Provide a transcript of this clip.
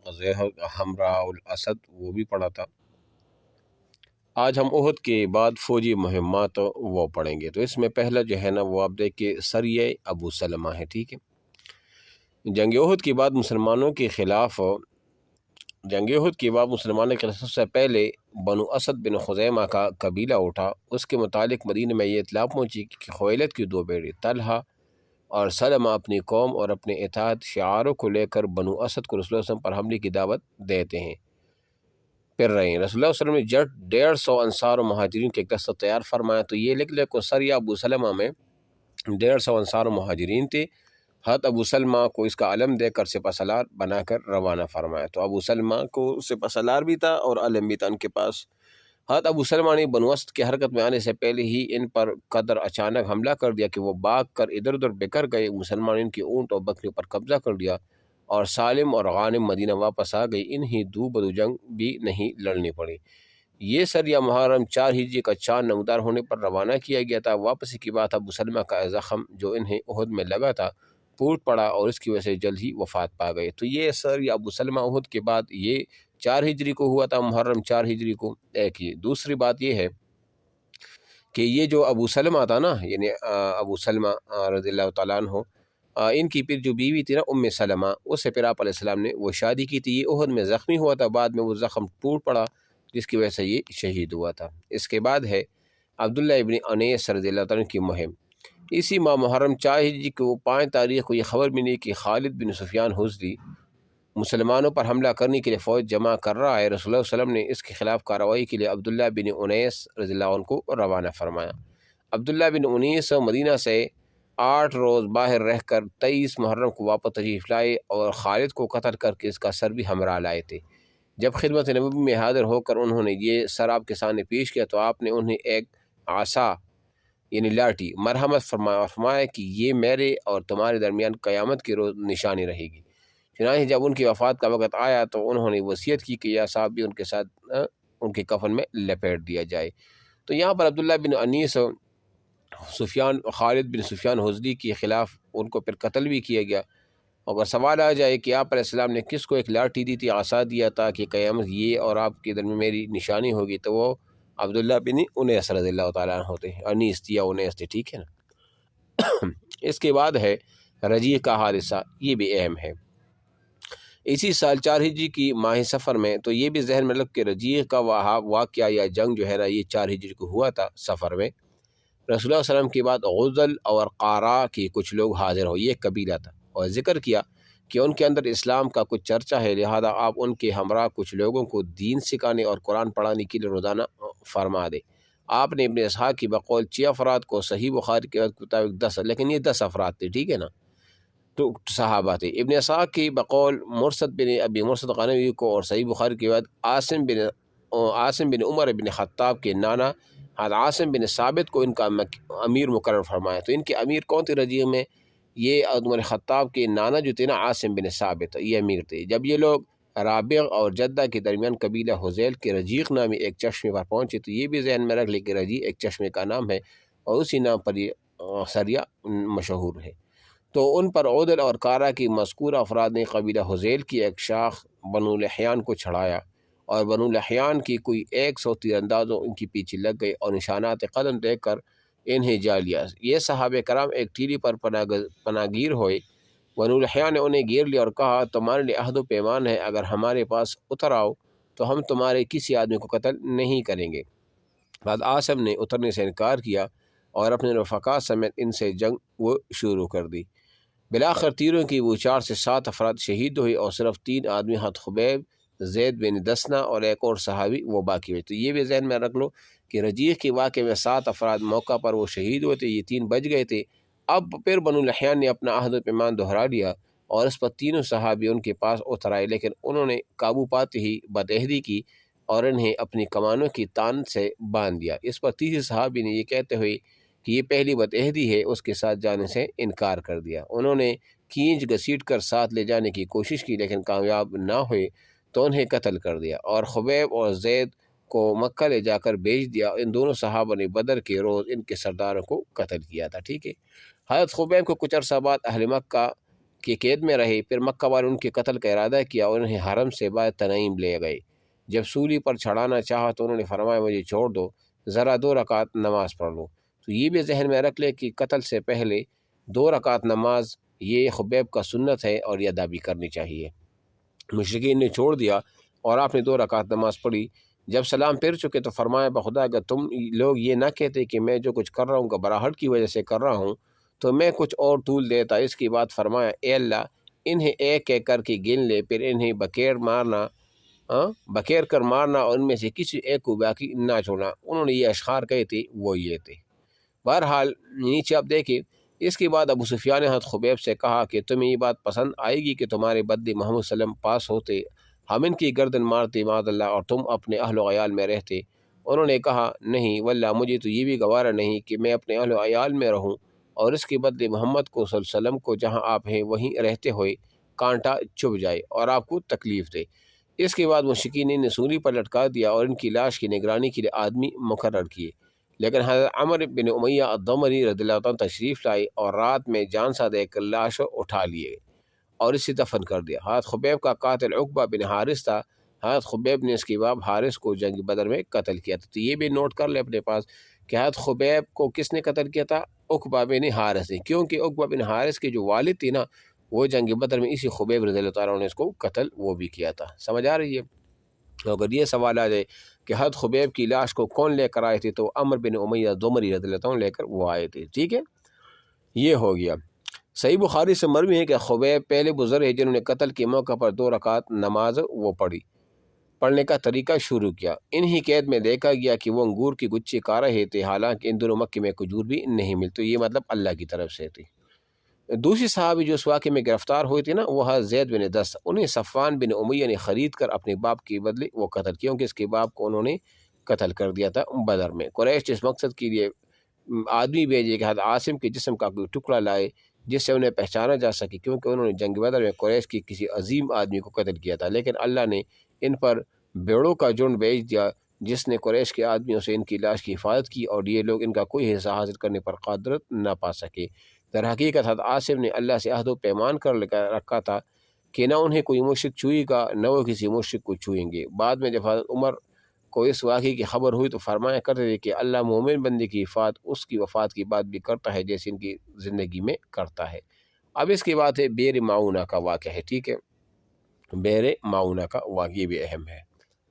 ہمراہ الاسد وہ بھی پڑھا تھا۔ آج ہم احد کے بعد فوجی مہمات وہ پڑھیں گے۔ تو اس میں پہلا جو ہے نا وہ آپ دیکھیں سریہ ابو سلمہ ہے، ٹھیک ہے۔ جنگ احد کے بعد مسلمانوں کے خلاف سب سے پہلے بنو اسد بن خزیمہ کا قبیلہ اٹھا۔ اس کے متعلق مدینہ میں یہ اطلاع پہنچی کہ خویلد کی دو بیٹے طلحہ اور سلمہ اپنی قوم اور اپنے اطاعت شعاروں کو لے کر بنو اسد کو رسول اللہ صلی اللہ علیہ وسلم پر حملے کی دعوت دیتے ہیں، پھر رہے ہیں۔ رسول اللہ صلی اللہ علیہ وسلم نے 150 انصار و مہاجرین کے ایک دستہ تیار فرمایا۔ تو یہ لکھ لے کو سریہ ابو سلمہ میں 150 انصار و مہاجرین تھے۔ حضرت ابو سلمہ کو اس کا علم دے کر سپہ سالار بنا کر روانہ فرمایا۔ تو ابو سلمہ کو سپہ سالار بھی تھا اور علم بھی تھا ان کے پاس۔ حضرت ابو سلمہ نے بنو اسد کی حرکت میں آنے سے پہلے ہی ان پر قدر اچانک حملہ کر دیا کہ وہ بھاگ کر ادھر ادھر بکھر گئے۔ مسلمان نے ان کی اونٹ اور بکریوں پر قبضہ کر لیا اور سالم اور غانم مدینہ واپس آ گئی۔ انہیں دو بدو جنگ بھی نہیں لڑنی پڑی۔ یہ سریہ محرم 4 ہجری کا چاند نمودار ہونے پر روانہ کیا گیا تھا۔ واپسی کی بات ابو سلمہ کا زخم جو انہیں احد میں لگا تھا پھوٹ پڑا اور اس کی وجہ سے جلد ہی وفات پا گئے۔ تو یہ سریہ ابو سلمہ احد کے بعد یہ 4 ہجری کو ہوا تھا، محرم 4 ہجری کو ایک ہی۔ دوسری بات یہ ہے کہ یہ جو ابو سلمہ تھا نا، یعنی ابو سلمہ رضی اللہ تعالیٰ عنہ، ان کی پھر جو بیوی تھی نا ام سلمہ، اس سے پھر آپ علیہ السلام نے وہ شادی کی تھی۔ یہ احد میں زخمی ہوا تھا، بعد میں وہ زخم ٹوٹ پڑا جس کی وجہ سے یہ شہید ہوا تھا۔ اس کے بعد ہے عبداللہ ابن انیس رضی اللہ تعالیٰ عنہ کی مہم۔ اسی ماہ محرم 4 ہجری کو 5 تاریخ کو یہ خبر ملی کہ خالد بن سفیان حضری مسلمانوں پر حملہ کرنے کے لیے فوج جمع کر رہا ہے۔ رسول اللہ صلی اللہ علیہ وسلم نے اس کے خلاف کارروائی کے لیے عبداللہ بن انیس رضی اللہ عنہ کو روانہ فرمایا۔ عبداللہ بن انیس مدینہ سے 8 روز باہر رہ کر 23 محرم کو واپس تشریف لائے اور خالد کو قتل کر کے اس کا سر بھی ہمراہ لائے تھے۔ جب خدمت نبوی میں حاضر ہو کر انہوں نے یہ سر آپ کے سامنے پیش کیا تو آپ نے انہیں ایک عصا یعنی لاٹھی مرحمت فرمایا کہ یہ میرے اور تمہارے درمیان قیامت کی روز نشانی رہے گی۔ چنانچہ جب ان کی وفات کا وقت آیا تو انہوں نے وصیت کی کہ یہ صاحب بھی ان کے ساتھ ان کے کفن میں لپیٹ دیا جائے۔ تو یہاں پر عبداللہ بن انیس خالد بن سفیان حضری کے خلاف ان کو پھر قتل بھی کیا گیا۔ اگر سوال آ جائے کہ آپ علیہ السلام نے کس کو ایک لاٹھی دی تھی، عصا دیا تھا کہ قیامت یہ اور آپ کے درمیان میری نشانی ہوگی، تو وہ عبداللہ بن انیس رضی اللہ تعالیٰ عنہ ہوتے ہیں، انیس تھی یا انیس تھے، ٹھیک ہے نا۔ اس کے بعد ہے رجیع کا حادثہ، یہ بھی اہم ہے۔ اسی سال 4 ہجری کی ماہ سفر میں، تو یہ بھی ذہن میں رکھ کہ رجیع کا واقعہ یا جنگ جو ہے نا یہ 4 ہجری کو ہوا تھا سفر میں۔ رسول اللہ صلی اللہ علیہ وسلم کے بعد غزل اور قارا کے کچھ لوگ حاضر ہو، یہ قبیلہ تھا، اور ذکر کیا کہ ان کے اندر اسلام کا کچھ چرچا ہے، لہذا آپ ان کے ہمراہ کچھ لوگوں کو دین سکھانے اور قرآن پڑھانے کے لیے روزانہ فرما دے۔ آپ نے ابن اسحاق کی بقول 6 افراد کو، صحیح بخاری کے مطابق 10، لیکن یہ 10 افراد تھے، ٹھیک ہے نا، تو صحابہ تھے۔ ابن اسحاق کی بقول مرثد بن ابی مرثد غنوی کو، اور صحیح بخاری کے بعد عاصم بن عمر بن خطاب کے نانا عاصم بن ثابت کو ان کا امیر مقرر فرمایا۔ تو ان کے امیر کون تھے رجیع میں؟ یہ عمر خطاب کے نانا جو تھے نا عاصم بن ثابت، یہ امیر تھے۔ جب یہ لوگ رابغ اور جدہ کے درمیان قبیلہ حذیل کے رجیق نامی ایک چشمے پر پہنچے، تو یہ بھی ذہن میں رکھ لے کہ رجیع ایک چشمے کا نام ہے اور اسی نام پر یہ سریہ مشہور ہے۔ تو ان پر عدل اور کارا کی مذکورہ افراد نے قبیلہ حذیل کی ایک شاخ بنو لحیان کو چھڑایا، اور بنو لحیان کی کوئی 100 تیر اندازوں ان کی پیچھے لگ گئی اور نشانات قدم دیکھ کر انہیں جا لیا۔ یہ صحابہ کرام ایک ٹیلی پر پناہ گیر ہوئے۔ بنو لحیان نے انہیں گیر لیا اور کہا تمہارے لیے عہد و پیمان ہے، اگر ہمارے پاس اتر آؤ تو ہم تمہارے کسی آدمی کو قتل نہیں کریں گے۔ بعد عاصم نے اترنے سے انکار کیا اور اپنے رفقا سمیت ان سے جنگ وہ شروع کر دی۔ بالآخر تیروں کی وہ 4 سے 7 افراد شہید ہوئے اور صرف 3 آدمی حضرت خبیب، زید بن دسنہ اور ایک اور صحابی وہ باقی ہوئے۔ تو یہ بھی ذہن میں رکھ لو کہ رجیع کے واقعے میں 7 افراد موقع پر وہ شہید ہوئے تھے، یہ 3 بچ گئے تھے۔ اب پھر بنو لحیان نے اپنا عہد و پیمان دہرا لیا اور اس پر تینوں صحابی ان کے پاس اتر آئے، لیکن انہوں نے قابو پاتے ہی بدعہدی کی اور انہیں اپنی کمانوں کی تان سے باندھ دیا۔ اس پر تیسرے صحابی نے یہ کہتے ہوئے کہ یہ پہلی بدعہدی ہے اس کے ساتھ جانے سے انکار کر دیا۔ انہوں نے کھینچ گھسیٹ کر ساتھ لے جانے کی کوشش کی لیکن کامیاب نہ ہوئے تو انہیں قتل کر دیا اور خبیب اور زید کو مکہ لے جا کر بیچ دیا۔ ان دونوں صحابہ نے بدر کے روز ان کے سرداروں کو قتل کیا تھا، ٹھیک ہے۔ حضرت خبیب کو کچھ عرصہ بعد اہل مکہ کہ قید میں رہے، پھر مکہ والے ان کے قتل کا ارادہ کیا اور انہیں حرم سے بعد تنعیم لے گئے۔ جب سولی پر چڑھانا چاہا تو انہوں نے فرمایا مجھے چھوڑ دو، ذرا 2 رکعت نماز پڑھ لو۔ تو یہ بھی ذہن میں رکھ لے کہ قتل سے پہلے 2 رکعت نماز یہ خبیب کا سنت ہے اور یہ ادا بھی کرنی چاہیے۔ مشرکین نے چھوڑ دیا اور آپ نے 2 رکعت نماز پڑھی۔ جب سلام پھر چکے تو فرمایا بخدا اگر تم لوگ یہ نہ کہتے کہ میں جو کچھ کر رہا ہوں گھبراہٹ کی وجہ سے کر رہا ہوں تو میں کچھ اور طول دیتا۔ اس کی بات فرمایا اے اللہ انہیں ایک ایک کر کے گن لے، پھر انہیں بکیر کر مارنا اور ان میں سے کسی ایک کو باقی نہ چھوڑنا۔ انہوں نے یہ اشعار کہے تھے وہ یہ تھے۔ بہرحال نیچے آپ دیکھیں، اس کے بعد ابو سفیان نے حضرت خبیب سے کہا کہ تمہیں یہ بات پسند آئے گی کہ تمہارے بدلے محمد صلی اللہ علیہ وسلم پاس ہوتے، ہم ان کی گردن مارتے معاذ اللہ اور تم اپنے اہل و عیال میں رہتے؟ انہوں نے کہا نہیں واللہ مجھے تو یہ بھی گوارا نہیں کہ میں اپنے اہل و عیال میں رہوں اور اس کے بدلے محمد کو صلی اللہ علیہ وسلم کو جہاں آپ ہیں وہیں رہتے ہوئے کانٹا چبھ جائے اور آپ کو تکلیف دے۔ اس کے بعد مشرکین نے سولی پر لٹکا دیا اور ان کی لاش کی نگرانی کے لیے آدمی مقرر کیے، لیکن حضرت عمر بن امیہ الضمری رضی اللہ عنہ تشریف لائے اور رات میں جان سا دے کر لاش اٹھا لیے اور اسے دفن کر دیا۔ حضرت خبیب کا قاتل عقبہ بن حارث تھا۔ حضرت خبیب نے اس کے بعد حارث کو جنگ بدر میں قتل کیا تھا۔ تو یہ بھی نوٹ کر لے اپنے پاس کہ حضرت خبیب کو کس نے قتل کیا تھا؟ عقبہ بن حارث نے، کیونکہ عقبہ بن حارث کے جو والد تھی نا وہ جنگ بدر میں اسی خبیب رضی اللہ تعالیٰ نے اس کو قتل وہ بھی کیا تھا۔ سمجھ آ رہی ہے؟ اگر یہ سوال آ جائے کہ حضرت خبیب کی لاش کو کون لے کر آئے تھے تو عمر بن امیہ الضمری رضی اللہ عنہ لے کر وہ آئے تھے۔ ٹھیک ہے، یہ ہو گیا۔ صحیح بخاری سے مروی ہے کہ خبیب پہلے بزرگ ہیں جنہوں نے قتل کے موقع پر 2 رکعت نماز وہ پڑھنے کا طریقہ شروع کیا۔ انہی قید میں دیکھا گیا کہ وہ انگور کی گچھی کھا رہے تھے، حالانکہ ان دونوں مکے میں کھجور بھی نہیں ملتی، یہ مطلب اللہ کی طرف سے تھی۔ دوسری صحابی جو اس واقعے میں گرفتار ہوئے تھے نا وہ حضرت زید بن دست، انہیں صفوان بن امیہ نے خرید کر اپنے باپ کے بدلے وہ قتل کیا، کیونکہ اس کے باپ کو انہوں نے قتل کر دیا تھا بدر میں۔ قریش اس مقصد کے لیے آدمی بھیجے کہ حضرت عاصم کے جسم کا کوئی ٹکڑا لائے جس سے انہیں پہچانا جا سکے، کیونکہ انہوں نے جنگ بدر میں قریش کی کسی عظیم آدمی کو قتل کیا تھا، لیکن اللہ نے ان پر بھیڑوں کا جھنڈ بھیج دیا جس نے قریش کے آدمیوں سے ان کی لاش کی حفاظت کی اور یہ لوگ ان کا کوئی حصہ حاصل کرنے پر قدرت نہ پا سکے۔ در حقیقت حضرت عاصم نے اللہ سے عہد و پیمان کر رکھا تھا کہ نہ انہیں کوئی مشرک چھوئے گا نہ وہ کسی مشرک کو چھوئیں گے۔ بعد میں جب حضرت عمر کو اس واقعے کی خبر ہوئی تو فرمایا کرتے تھے کہ اللہ مومن بندے کی حفاظت اس کی وفات کی بات بھی کرتا ہے جیسے ان کی زندگی میں کرتا ہے۔ اب اس کی بات ہے بئر معونہ کا واقعہ ہے۔ ٹھیک ہے، بئر معونہ کا واقعہ بھی اہم ہے۔